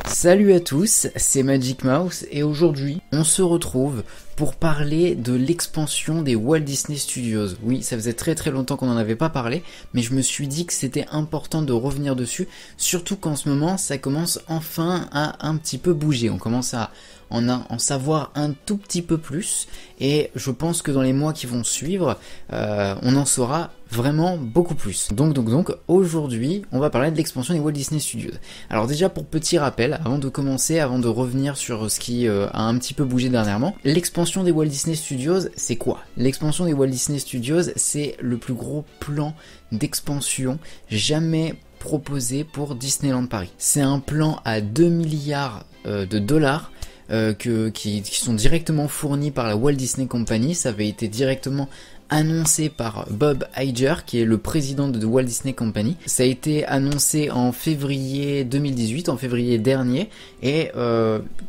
Salut à tous, c'est Magic Mouse et aujourd'hui on se retrouve pour parler de l'expansion des Walt Disney Studios. Oui, ça faisait très longtemps qu'on n'en avait pas parlé, mais je me suis dit que c'était important de revenir dessus, surtout qu'en ce moment ça commence enfin à un petit peu bouger, on commence à en savoir un tout petit peu plus et je pense que dans les mois qui vont suivre, on en saura vraiment beaucoup plus. Donc aujourd'hui, on va parler de l'expansion des Walt Disney Studios. Alors déjà pour petit rappel, avant de commencer, avant de revenir sur ce qui a un petit peu bougé dernièrement, l'expansion des Walt Disney Studios, c'est quoi? L'expansion des Walt Disney Studios, c'est le plus gros plan d'expansion jamais proposé pour Disneyland Paris. C'est un plan à 2 milliards de dollars qui sont directement fournis par la Walt Disney Company. Ça avait été directement annoncé par Bob Iger, qui est le président de Walt Disney Company. Ça a été annoncé en février 2018, en février dernier. Et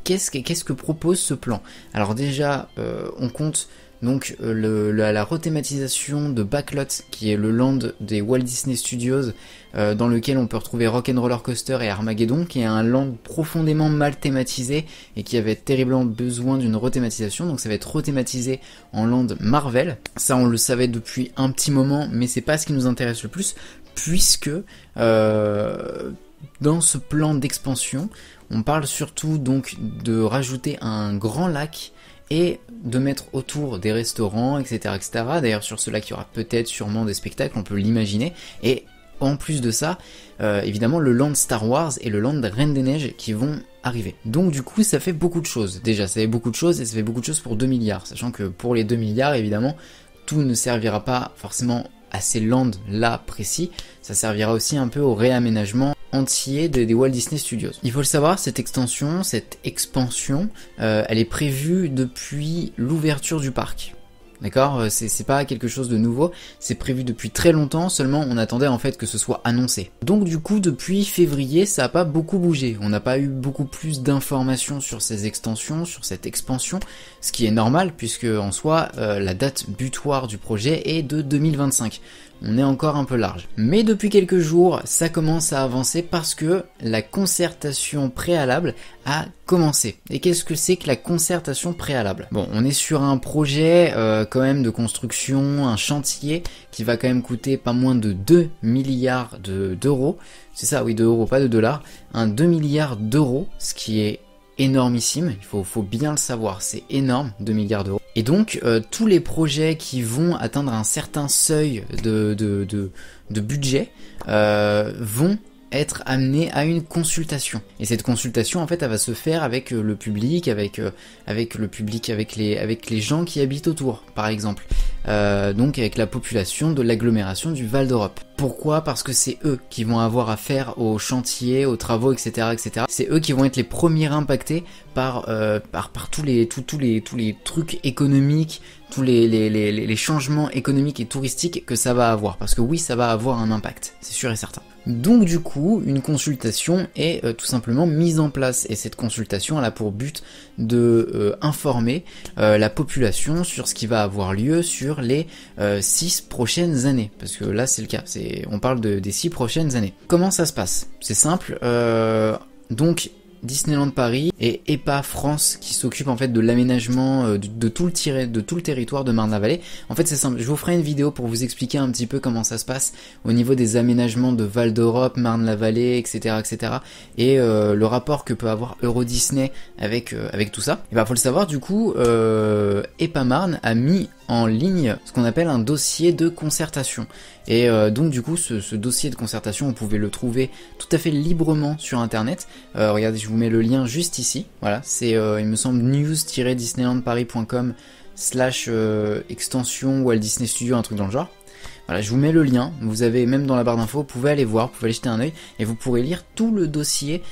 qu'est-ce que propose ce plan? Alors déjà, on compte donc la rethématisation de Backlot, qui est le land des Walt Disney Studios, dans lequel on peut retrouver Rock'n'Roller Coaster et Armageddon, qui est un land profondément mal thématisé et qui avait terriblement besoin d'une rethématisation. Donc ça va être rethématisé en land Marvel. Ça on le savait depuis un petit moment, mais c'est pas ce qui nous intéresse le plus, puisque dans ce plan d'expansion, on parle surtout donc de rajouter un grand lac et de mettre autour des restaurants, etc. D'ailleurs, sur ce lac, il y aura peut-être sûrement des spectacles, on peut l'imaginer. Et en plus de ça, évidemment, le land Star Wars et le land Reine des Neiges qui vont arriver. Donc du coup, ça fait beaucoup de choses. Déjà, ça fait beaucoup de choses et ça fait beaucoup de choses pour 2 milliards. Sachant que pour les 2 milliards, évidemment, tout ne servira pas forcément à ces lands là précis. Ça servira aussi un peu au réaménagement entier des Walt Disney Studios. Il faut le savoir, cette extension, cette expansion, elle est prévue depuis l'ouverture du parc. D'accord, c'est pas quelque chose de nouveau, c'est prévu depuis très longtemps, seulement on attendait en fait que ce soit annoncé. Donc du coup, depuis février, ça a pas beaucoup bougé, on n'a pas eu beaucoup plus d'informations sur ces extensions, sur cette expansion, ce qui est normal puisque en soi, la date butoir du projet est de 2025. On est encore un peu large. Mais depuis quelques jours, ça commence à avancer parce que la concertation préalable a commencé. Et qu'est-ce que c'est que la concertation préalable? Bon, on est sur un projet quand même de construction, un chantier qui va quand même coûter pas moins de 2 milliards d'euros. C'est ça, oui, d'euros, pas de dollars. 2 milliards d'euros, ce qui est énormissime, il faut bien le savoir, c'est énorme, 2 milliards d'euros. Et donc, tous les projets qui vont atteindre un certain seuil de budget vont être amenés à une consultation. Et cette consultation, en fait, elle va se faire avec le public, avec les gens qui habitent autour, par exemple. Donc avec la population de l'agglomération du Val d'Europe. Pourquoi? Parce que c'est eux qui vont avoir affaire aux chantiers, aux travaux, etc. C'est eux qui vont être les premiers impactés par tous les trucs économiques, tous les changements économiques et touristiques que ça va avoir. Parce que oui, ça va avoir un impact, c'est sûr et certain. Donc du coup, une consultation est tout simplement mise en place. Et cette consultation, elle a pour but de informer la population sur ce qui va avoir lieu sur les 6 prochaines années. Parce que là, c'est le cas. On parle des 6 prochaines années. Comment ça se passe? C'est simple. Donc, Disneyland Paris et EPA France qui s'occupe en fait de l'aménagement de tout le territoire de Marne-la-Vallée. En fait c'est simple, je vous ferai une vidéo pour vous expliquer un petit peu comment ça se passe au niveau des aménagements de Val d'Europe, Marne-la-Vallée, etc. et le rapport que peut avoir Euro Disney avec tout ça. Et bah faut le savoir du coup, EPA Marne a mis en ligne ce qu'on appelle un dossier de concertation. Et donc du coup ce dossier de concertation, vous pouvez le trouver tout à fait librement sur internet. Regardez, je vous mets le lien juste ici. Voilà, c'est il me semble news-disneylandparis.com/extension Walt Disney Studio, un truc dans le genre. Voilà, je vous mets le lien, vous avez même dans la barre d'infos, vous pouvez aller voir, vous pouvez aller jeter un œil et vous pourrez lire tout le dossier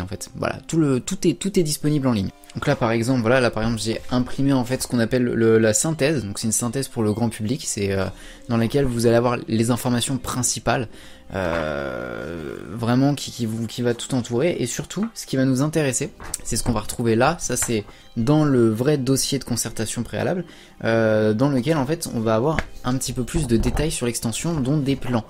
en fait. Voilà, tout est disponible en ligne. Donc là par exemple, j'ai imprimé en fait ce qu'on appelle la synthèse. Donc c'est une synthèse pour le grand public, c'est dans laquelle vous allez avoir les informations principales, vraiment qui va tout entourer. Et surtout, ce qui va nous intéresser, c'est ce qu'on va retrouver là. Ça c'est dans le vrai dossier de concertation préalable, dans lequel en fait on va avoir un petit peu plus de détails sur l'extension, dont des plans.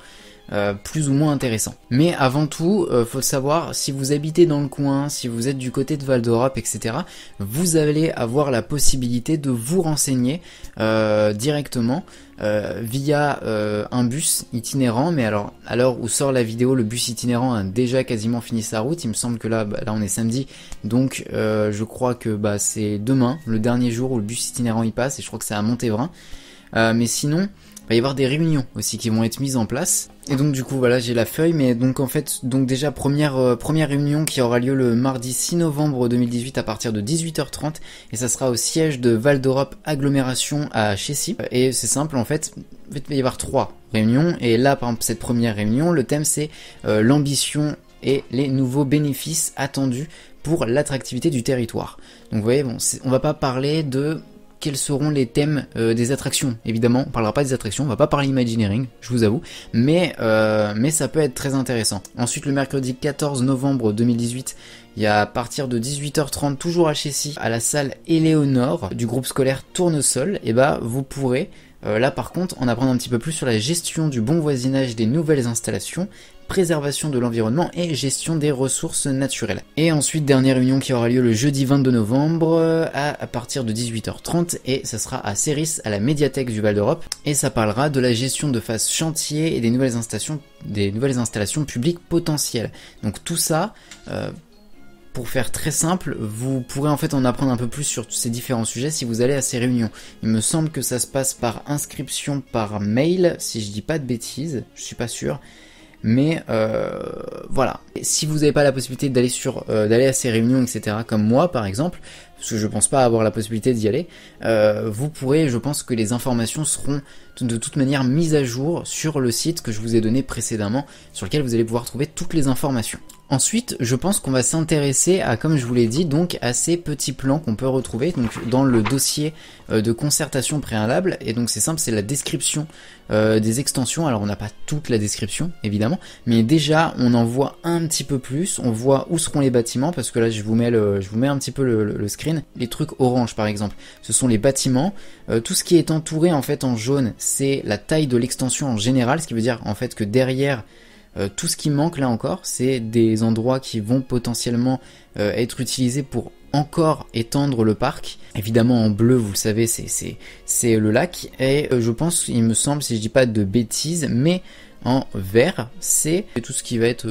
plus ou moins intéressant. Mais avant tout, faut le savoir, si vous habitez dans le coin, si vous êtes du côté de Val d'Europe, etc., vous allez avoir la possibilité de vous renseigner directement via un bus itinérant. Mais alors, à l'heure où sort la vidéo, le bus itinérant a déjà quasiment fini sa route. Il me semble que là on est samedi, donc je crois que c'est demain, le dernier jour où le bus itinérant y passe, et je crois que c'est à Montévrain. Mais sinon, il va y avoir des réunions aussi qui vont être mises en place. Et donc du coup voilà, j'ai la feuille, mais donc en fait, donc déjà première réunion qui aura lieu le mardi 6 novembre 2018 à partir de 18h30, et ça sera au siège de Val d'Europe Agglomération à Chessy. Et c'est simple en fait, il va y avoir 3 réunions, et là par exemple cette première réunion, le thème c'est l'ambition et les nouveaux bénéfices attendus pour l'attractivité du territoire. Donc vous voyez, bon, on va pas parler de quels seront les thèmes des attractions. Évidemment, on parlera pas des attractions, on va pas parler Imagineering, je vous avoue, mais ça peut être très intéressant. Ensuite, le mercredi 14 novembre 2018, il y a à partir de 18h30, toujours à Chessy, à la salle Éléonore du groupe scolaire Tournesol, et vous pourrez là par contre en apprendre un petit peu plus sur la gestion du bon voisinage des nouvelles installations, préservation de l'environnement et gestion des ressources naturelles. Et ensuite, dernière réunion qui aura lieu le jeudi 22 novembre à partir de 18h30, et ça sera à Céris, à la médiathèque du Val d'Europe, et ça parlera de la gestion de phase chantier et des nouvelles installations publiques potentielles. Donc tout ça, pour faire très simple, vous pourrez en fait en apprendre un peu plus sur ces différents sujets si vous allez à ces réunions. Il me semble que ça se passe par inscription par mail, si je dis pas de bêtises, je suis pas sûr. Mais voilà, et si vous n'avez pas la possibilité d'aller à ces réunions, etc., comme moi par exemple, parce que je pense pas avoir la possibilité d'y aller, vous pourrez, je pense que les informations seront de toute manière mises à jour sur le site que je vous ai donné précédemment, sur lequel vous allez pouvoir trouver toutes les informations. Ensuite, je pense qu'on va s'intéresser à, comme je vous l'ai dit, donc à ces petits plans qu'on peut retrouver donc dans le dossier de concertation préalable. Et donc c'est simple, c'est la description des extensions. Alors on n'a pas toute la description évidemment, mais déjà on en voit un petit peu plus. On voit où seront les bâtiments, parce que là je vous mets un petit peu le screen. Les trucs orange par exemple, ce sont les bâtiments. Tout ce qui est entouré en fait en jaune, c'est la taille de l'extension en général, ce qui veut dire en fait que derrière tout ce qui manque là encore, c'est des endroits qui vont potentiellement être utilisés pour encore étendre le parc. Évidemment en bleu, vous le savez, c'est le lac, et je pense, il me semble, si je dis pas de bêtises, mais en vert, c'est tout ce qui va être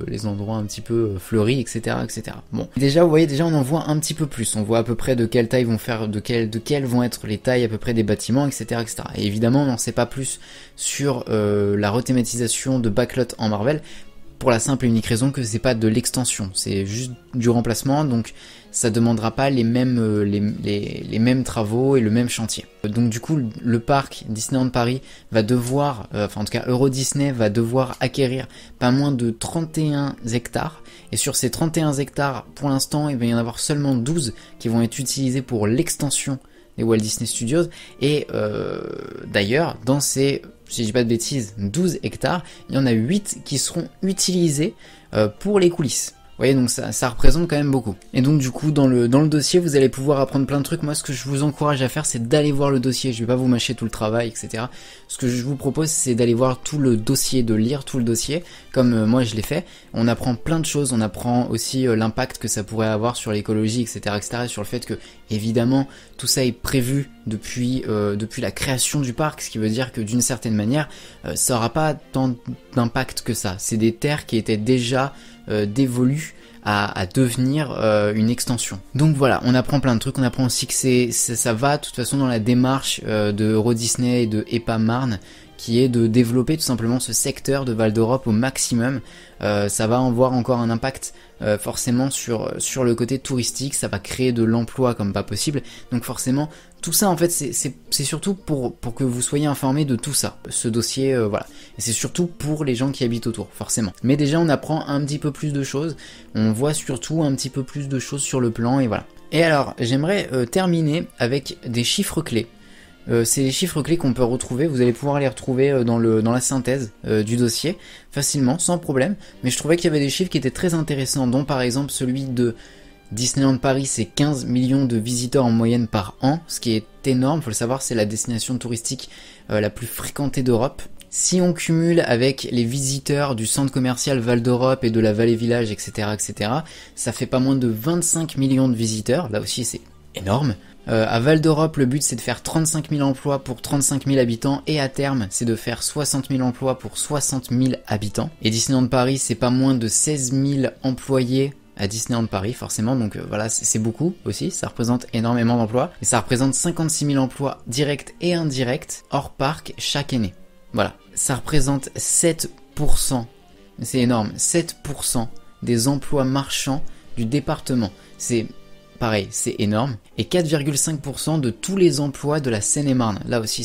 les endroits un petit peu fleuris, etc., etc. Bon, déjà, vous voyez, déjà on en voit un petit peu plus. On voit à peu près de quelle taille vont faire, de quelles vont être les tailles à peu près des bâtiments, etc., etc. Et évidemment, on n'en sait pas plus sur la rethématisation de backlot en Marvel, pour la simple et unique raison que c'est pas de l'extension, c'est juste du remplacement, donc ça demandera pas les mêmes travaux et le même chantier. Donc du coup, le parc Disneyland Paris va devoir, enfin en tout cas Euro Disney va devoir acquérir pas moins de 31 hectares, et sur ces 31 hectares, pour l'instant, il va y en avoir seulement 12 qui vont être utilisés pour l'extension des Walt Disney Studios, et d'ailleurs, dans ces, si je dis pas de bêtises, 12 hectares, il y en a 8 qui seront utilisés pour les coulisses. Vous voyez, donc ça représente quand même beaucoup. Et donc du coup, dans le dossier, vous allez pouvoir apprendre plein de trucs. Moi, ce que je vous encourage à faire, c'est d'aller voir le dossier. Je vais pas vous mâcher tout le travail, etc. Ce que je vous propose, c'est d'aller voir tout le dossier, de lire tout le dossier, comme moi je l'ai fait. On apprend plein de choses. On apprend aussi l'impact que ça pourrait avoir sur l'écologie, etc., etc. Et sur le fait que, évidemment, tout ça est prévu depuis la création du parc, ce qui veut dire que d'une certaine manière, ça aura pas tant d'impact que ça. C'est des terres qui étaient déjà dévolues à devenir une extension. Donc voilà, on apprend plein de trucs. On apprend aussi que ça va de toute façon dans la démarche de Euro Disney et de EPA Marne, qui est de développer tout simplement ce secteur de Val d'Europe au maximum. Ça va avoir encore un impact forcément sur le côté touristique, ça va créer de l'emploi comme pas possible, donc forcément tout ça en fait c'est surtout pour que vous soyez informés de tout ça, ce dossier, voilà, et c'est surtout pour les gens qui habitent autour forcément. Mais déjà on apprend un petit peu plus de choses, on voit surtout un petit peu plus de choses sur le plan, et voilà. Et alors j'aimerais terminer avec des chiffres clés. C'est les chiffres clés qu'on peut retrouver, vous allez pouvoir les retrouver dans la synthèse du dossier, facilement, sans problème, mais je trouvais qu'il y avait des chiffres qui étaient très intéressants, dont par exemple celui de Disneyland Paris, c'est 15 millions de visiteurs en moyenne par an, ce qui est énorme, faut le savoir, c'est la destination touristique la plus fréquentée d'Europe. Si on cumule avec les visiteurs du centre commercial Val d'Europe et de la Vallée Village, etc., ça fait pas moins de 25 millions de visiteurs. Là aussi, c'est énorme. À Val d'Europe, le but c'est de faire 35 000 emplois pour 35 000 habitants et à terme, c'est de faire 60 000 emplois pour 60 000 habitants. Et Disneyland Paris, c'est pas moins de 16 000 employés à Disneyland Paris, forcément, donc voilà, c'est beaucoup aussi, ça représente énormément d'emplois. Et ça représente 56 000 emplois directs et indirects hors parc chaque année. Voilà, ça représente 7%, c'est énorme, 7% des emplois marchands du département. C'est pareil, c'est énorme. Et 4,5% de tous les emplois de la Seine-et-Marne. Là aussi,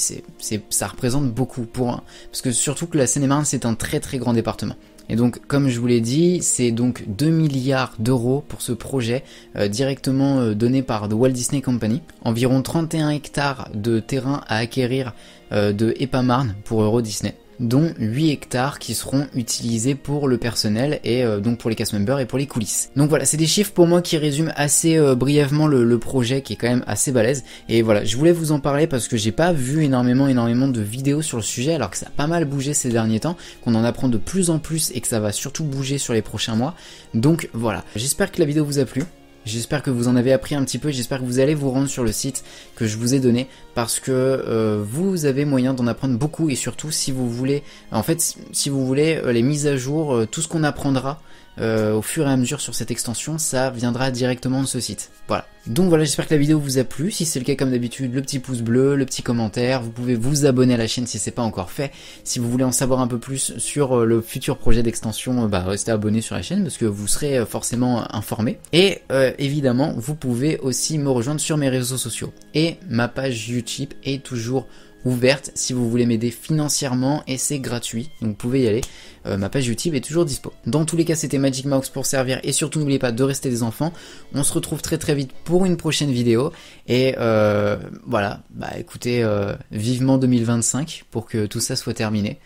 ça représente beaucoup parce que surtout que la Seine-et-Marne, c'est un très très grand département. Et donc, comme je vous l'ai dit, c'est donc 2 milliards d'euros pour ce projet directement donné par The Walt Disney Company. Environ 31 hectares de terrain à acquérir de Epamarne pour Euro Disney, dont 8 hectares qui seront utilisés pour le personnel et donc pour les cast members et pour les coulisses. Donc voilà, c'est des chiffres pour moi qui résument assez brièvement le projet qui est quand même assez balèze. Et voilà, je voulais vous en parler parce que j'ai pas vu énormément de vidéos sur le sujet alors que ça a pas mal bougé ces derniers temps, qu'on en apprend de plus en plus et que ça va surtout bouger sur les prochains mois. Donc voilà, j'espère que la vidéo vous a plu. J'espère que vous en avez appris un petit peu, j'espère que vous allez vous rendre sur le site que je vous ai donné parce que vous avez moyen d'en apprendre beaucoup et surtout si vous voulez, en fait si vous voulez les mises à jour, tout ce qu'on apprendra au fur et à mesure sur cette extension, ça viendra directement de ce site. Voilà. Donc voilà, j'espère que la vidéo vous a plu. Si c'est le cas, comme d'habitude, le petit pouce bleu, le petit commentaire. Vous pouvez vous abonner à la chaîne si c'est pas encore fait. Si vous voulez en savoir un peu plus sur le futur projet d'extension, restez abonné sur la chaîne parce que vous serez forcément informé. Et évidemment, vous pouvez aussi me rejoindre sur mes réseaux sociaux. Et ma page YouTube est toujours ouverte si vous voulez m'aider financièrement et c'est gratuit, donc vous pouvez y aller, ma page YouTube est toujours dispo. Dans tous les cas, c'était Magic Mouse pour servir et surtout n'oubliez pas de rester des enfants. On se retrouve très très vite pour une prochaine vidéo et voilà, écoutez, vivement 2025 pour que tout ça soit terminé.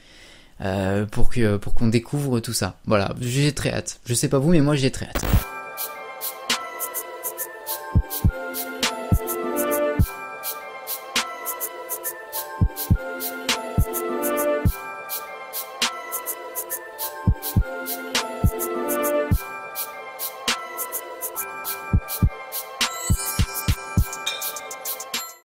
Pour qu'on découvre tout ça. Voilà, j'ai très hâte. Je sais pas vous, mais moi j'ai très hâte.